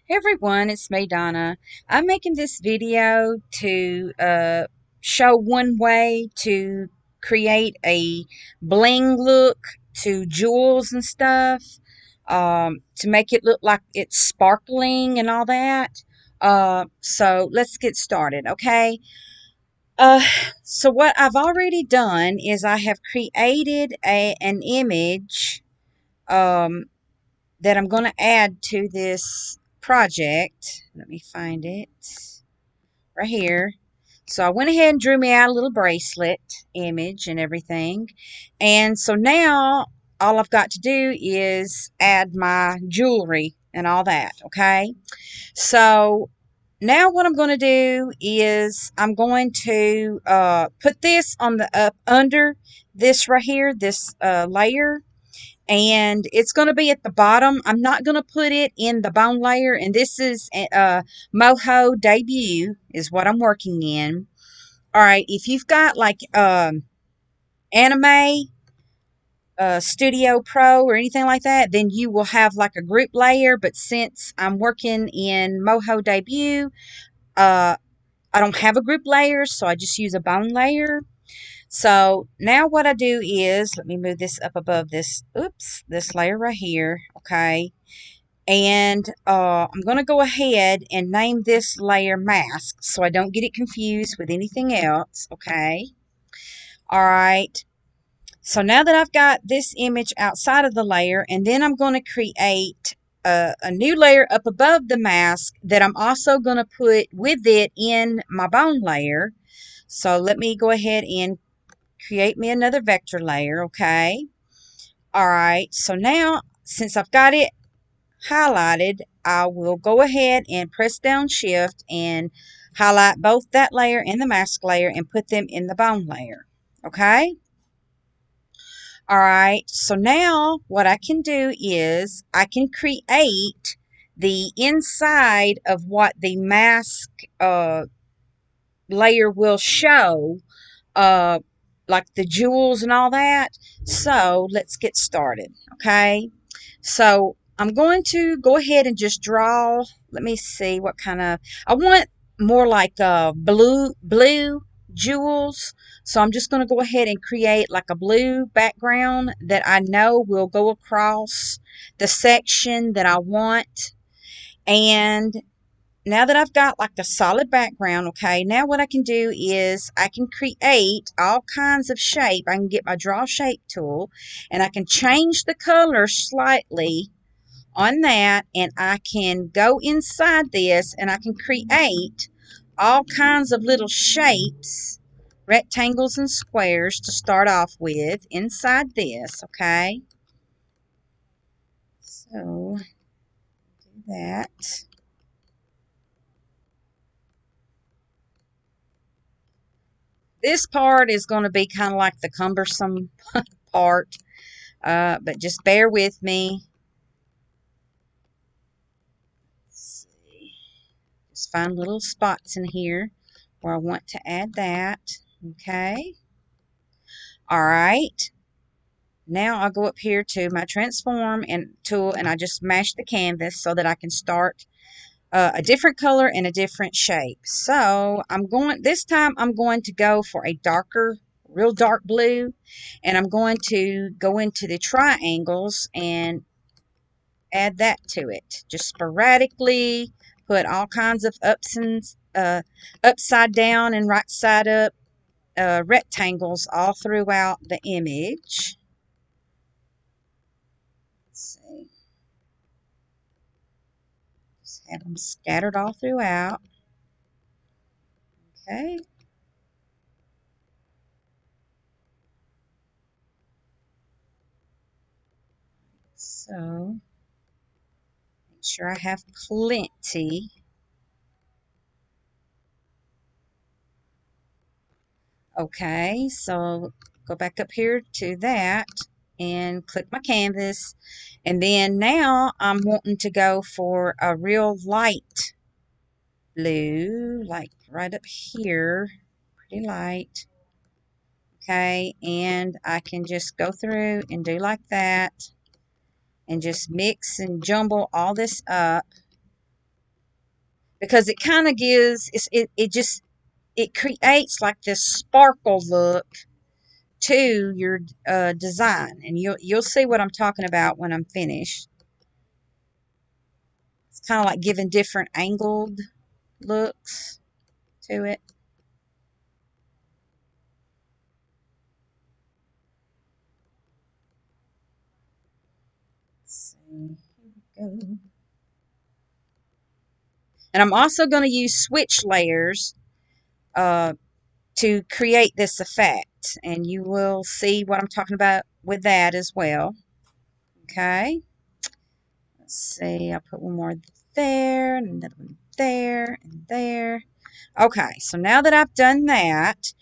Hey everyone, it's me, Donna. I'm making this video to show one way to create a bling look to jewels and stuff, to make it look like it's sparkling and all that. So let's get started, okay? Uh, so what I've already done is I have created an image. Um, that I'm going to add to this project. Let me find it right here. So I went ahead and drew me out a little bracelet image and everything. And so now all I've got to do is add my jewelry and all that, okay? So now what I'm going to do is I'm going to put this on the up under this right here, this layer, and it's going to be at the bottom. I'm not going to put it in the bone layer, and this is Moho Debut is what I'm working in. All right, if you've got like Anime Studio Pro or anything like that, then you will have like a group layer, but since I'm working in Moho Debut, uh, I don't have a group layer, so I just use a bone layer. So now what I do is, let me move this up above this, oops, this layer right here, okay? And I'm going to go ahead and name this layer mask so I don't get it confused with anything else, okay? All right. So now that I've got this image outside of the layer, and then I'm going to create a new layer up above the mask that I'm also going to put with it in my bone layer. So let me go ahead and create me another vector layer, okay? All right, so now since I've got it highlighted, I will go ahead and press down shift and highlight both that layer and the mask layer and put them in the bone layer, okay? All right, so now what I can do is I can create the inside of what the mask layer will show, uh, like the jewels and all that. So let's get started, okay? So I'm going to go ahead and just draw. Let me see what kind of, I want more like blue jewels. So I'm just going to go ahead and create like a blue background that I know will go across the section that I want. And now that I've got like a solid background, okay, now what I can do is I can create all kinds of shape. I can get my draw shape tool and I can change the color slightly on that, and I can go inside this and I can create all kinds of little shapes, rectangles and squares to start off with inside this, okay? So do that. This part is going to be kind of like the cumbersome part, but just bear with me. Let's see. Just find little spots in here where I want to add that, okay? All right. Now I'll go up here to my transform and tool and I just mash the canvas so that I can start a different color and a different shape. So this time I'm going to go for a darker, real dark blue, and I'm going to go into the triangles and add that to it. Just sporadically put all kinds of upside down and right side up rectangles all throughout the image. Let's see. Just have them scattered all throughout. Okay. So make sure I have plenty. Okay, so go back up here to that and click my canvas. And then now I'm wanting to go for a real light blue, like right up here, pretty light. Okay, and I can just go through and do like that and just mix and jumble all this up. because it kind of gives, it creates like this sparkle look to your design, and you'll see what I'm talking about when I'm finished. It's kind of like giving different angled looks to it. Let's see. Here we go. And I'm also going to use switch layers uh, to create this effect, and you will see what I'm talking about with that as well. Okay, let's see, I'll put one more there, and another one there, and there. Okay, so now that I've done that,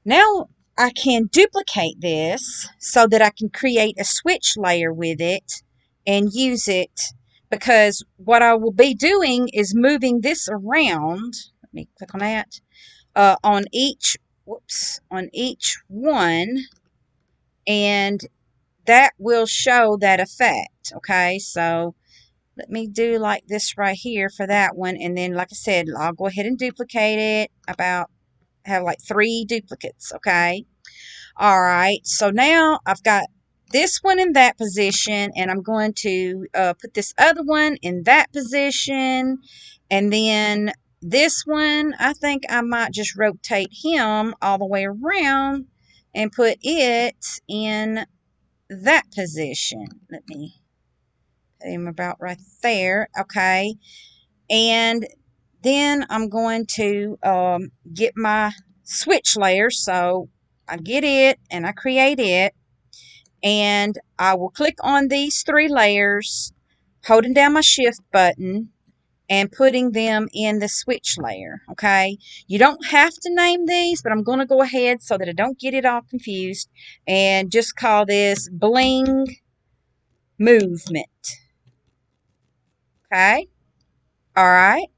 now I can duplicate this so that I can create a switch layer with it and use it, because what I will be doing is moving this around. Let me click on that. On each, whoops, on each one, and that will show that effect. Okay, so let me do like this right here for that one, and then like I said, I'll go ahead and duplicate it, about have like 3 duplicates. Okay, all right, so now I've got this one in that position, and I'm going to put this other one in that position, and then this one, I think I might just rotate him all the way around and put it in that position. Let me put him about right there. Okay, and then I'm going to get my switch layer. So I get it and I create it, and I will click on these 3 layers, holding down my shift button and putting them in the switch layer. Okay, you don't have to name these, but I'm going to go ahead so that I don't get it all confused and just call this bling movement. Okay, all right.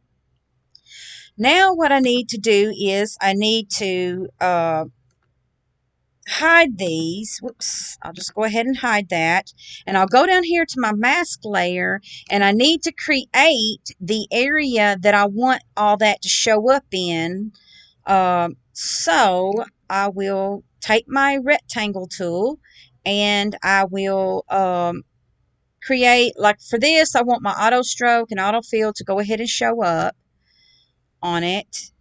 Now what I need to do is I need to hide these. Whoops, I'll just go ahead and hide that. And I'll go down here to my mask layer, and I need to create the area that I want all that to show up in. So I will take my rectangle tool, and I will create, like for this, I want my auto stroke and auto fill to go ahead and show up on it.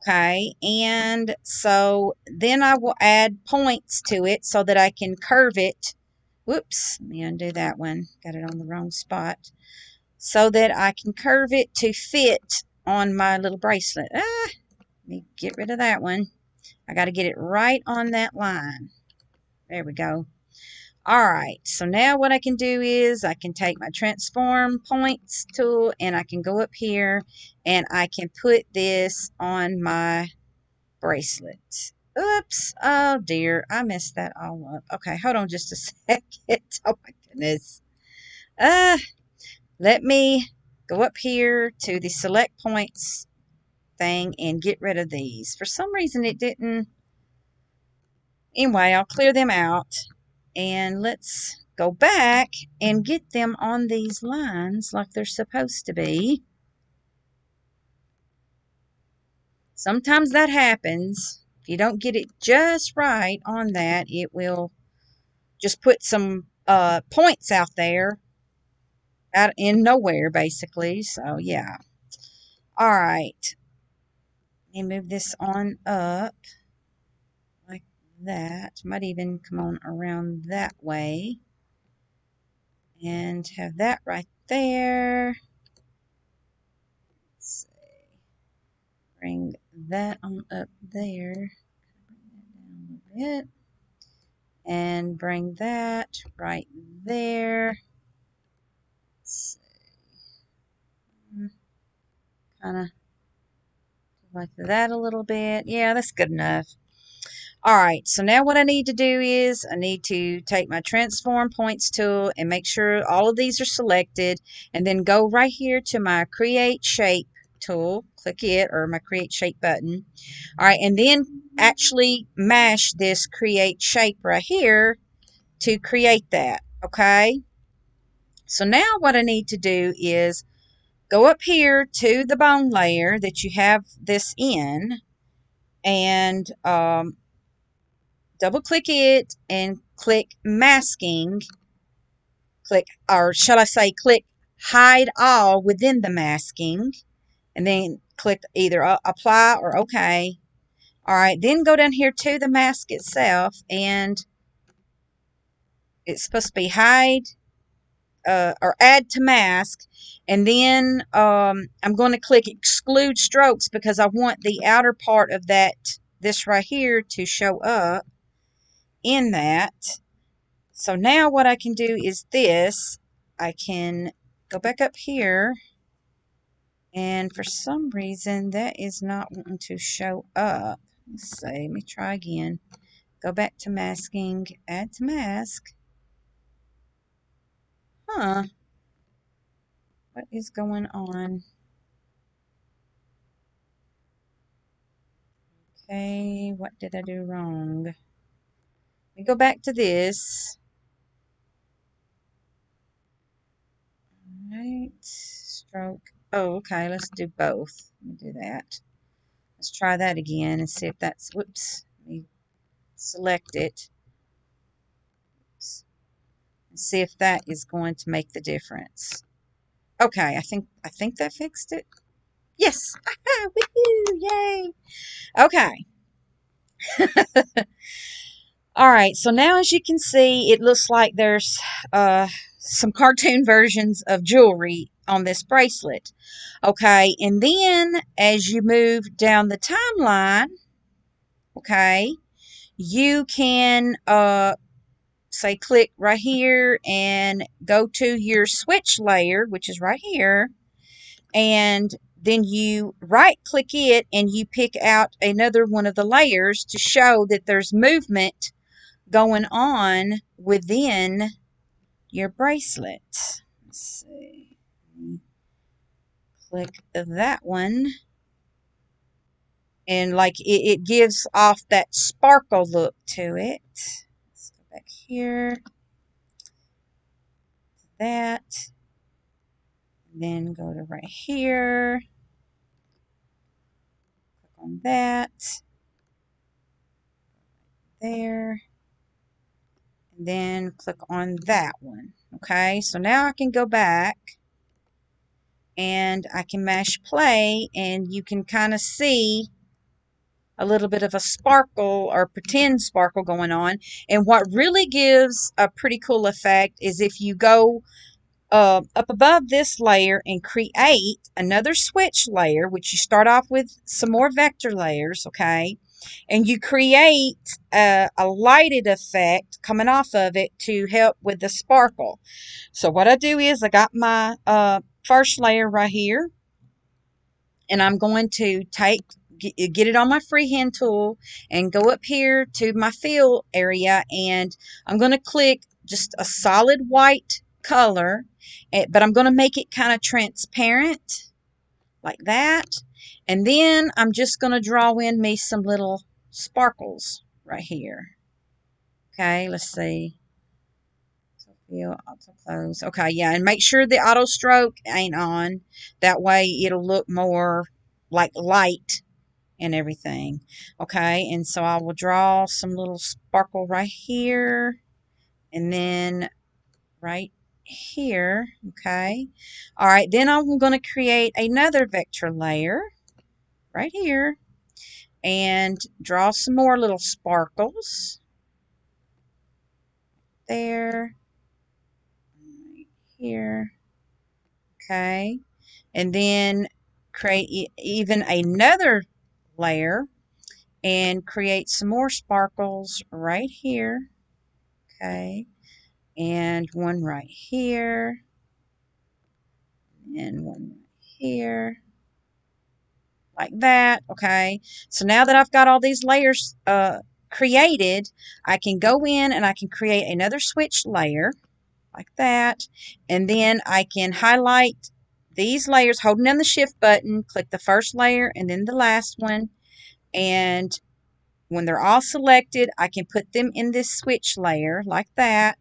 Okay, and so then I will add points to it so that I can curve it. Whoops, let me undo that one. Got it on the wrong spot. So that I can curve it to fit on my little bracelet. Let me get rid of that one. I got to get it right on that line. There we go. All right, so now what I can do is I can take my transform points tool, and I can go up here and I can put this on my bracelet. Oops. Oh dear. I messed that all up. Okay, hold on just a second. Oh my goodness. Uh, Let me go up here to the select points thing and get rid of these. For some reason it didn't. Anyway, I'll clear them out, and let's go back and get them on these lines like they're supposed to be. Sometimes that happens. If you don't get it just right on that, it will just put some points out there out in nowhere, basically. So yeah. All right, let me move this on up like that. Might even come on around that way and have that right there. Let's see. Bring that on up there. Bring that down a little bit. And bring that right there. Kind of like that a little bit. Yeah, that's good enough. All right, so now what I need to do is I need to take my transform points tool and make sure all of these are selected, and then go right here to my create shape tool, click it, or my create shape button. All right, and then actually mash this create shape right here to create that. Okay, so now what I need to do is go up here to the bone layer that you have this in, and double click it and click masking. Click, or shall I say, click hide all within the masking, and then click either apply or OK. All right, then go down here to the mask itself, and it's supposed to be hide or add to mask, and then I'm going to click exclude strokes because I want the outer part of this right here to show up in that. So now what I can do is this. I can go back up here, and for some reason that is not wanting to show up. Let's see, let me try again. Go back to masking, add to mask. Huh, what is going on? Okay, what did I do wrong? Let me go back to this. Right, stroke. Oh, okay, let's do both. Let me do that. Let's try that again and see if that's, whoops, let me select it. Oops, and see if that is going to make the difference. Okay, I think that fixed it. Yes. Woohoo, yay. Okay. All right, so now as you can see, it looks like there's some cartoon versions of jewelry on this bracelet. Okay, and then as you move down the timeline, okay, you can say click right here and go to your switch layer, which is right here, and then you right click it and you pick out another one of the layers to show that there's movement going on within your bracelet. Let's see. Click that one. And like it gives off that sparkle look to it. Let's go back here. That. Then go to right here. Click on that. There. And then click on that one. Okay, so now I can go back and I can mash play, and you can kind of see a little bit of a sparkle or pretend sparkle going on. And what really gives a pretty cool effect is if you go up above this layer and create another switch layer, which you start off with some more vector layers, okay? And you create a lighted effect coming off of it to help with the sparkle. So what I do is I got my first layer right here, and I'm going to get it on my freehand tool and go up here to my fill area, and I'm going to click just a solid white color, but I'm going to make it kind of transparent like that, and then I'm just going to draw in me some little sparkles right here. Okay, let's see. Fill, auto close. Okay, yeah, and make sure the auto stroke ain't on. That way it'll look more like light and everything. Okay, and so I will draw some little sparkle right here, and then right here. Okay, all right, then I'm going to create another vector layer right here and draw some more little sparkles there, right here. Okay, and then create even another layer and create some more sparkles right here. Okay, and one right here, and one right here, like that. Okay, so now that I've got all these layers created, I can go in and I can create another switch layer like that, and then I can highlight these layers holding down the shift button, click the first layer and then the last one, and when they're all selected I can put them in this switch layer like that.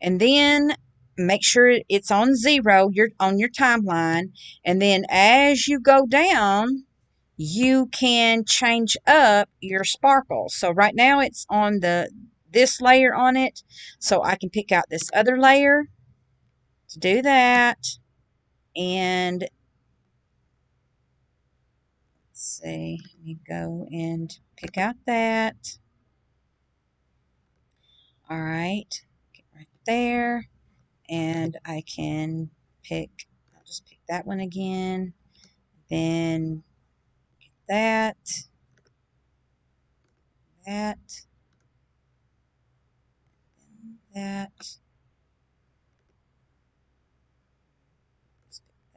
And then make sure it's on 0, you're on your timeline, and then as you go down, you can change up your sparkle. So right now it's on this layer on it, so I can pick out this other layer to do that. And let's see, let me go and pick out that. All right, get right there, and I can I'll just pick that one again, then that, that, that,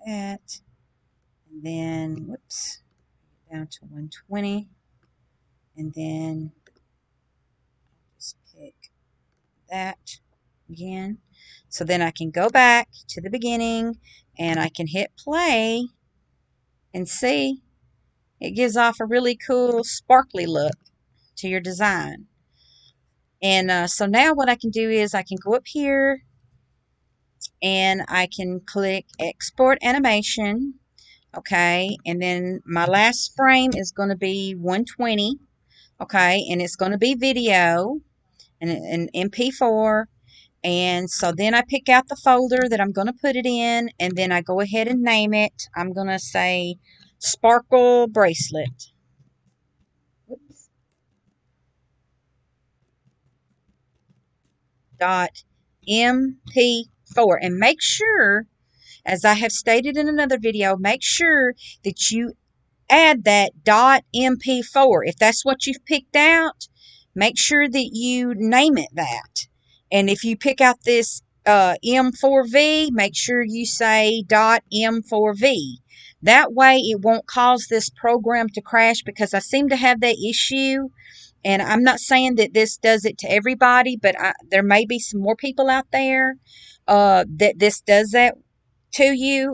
that, and then, whoops, down to 120, and then just pick that again. So then I can go back to the beginning and I can hit play and see it gives off a really cool sparkly look to your design. And so now what I can do is I can go up here and I can click export animation. Okay, and then my last frame is going to be 120. Okay, and it's going to be video and an MP4. And so then I pick out the folder that I'm going to put it in, and then I go ahead and name it. I'm going to say Sparkle Bracelet. Oops. .mp4. And make sure, as I have stated in another video, make sure that you add that .mp4. If that's what you've picked out, make sure that you name it that. And if you pick out this M4V, make sure you say .m4v. That way it won't cause this program to crash, because I seem to have that issue. And I'm not saying that this does it to everybody, but there may be some more people out there that this does that to you.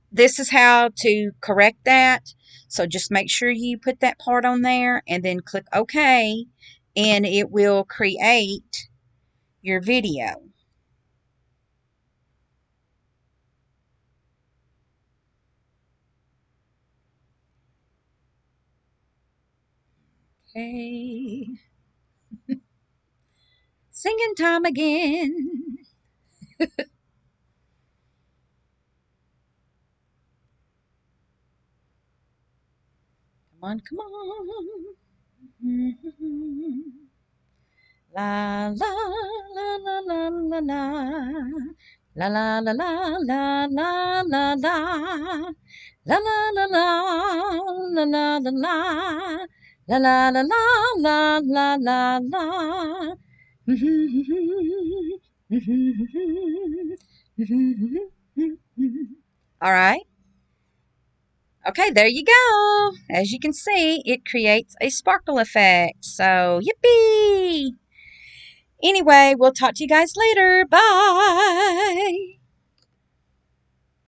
This is how to correct that. So just make sure you put that part on there and then click OK, and it will create your video. Okay. Singing time again. Come on, come on. La la la la la la la. La la la la la la la la. La la la la la la la la. La la la la la la la la. All right. Okay, there you go. As you can see, it creates a sparkle effect. So, yippee! Anyway, we'll talk to you guys later. Bye!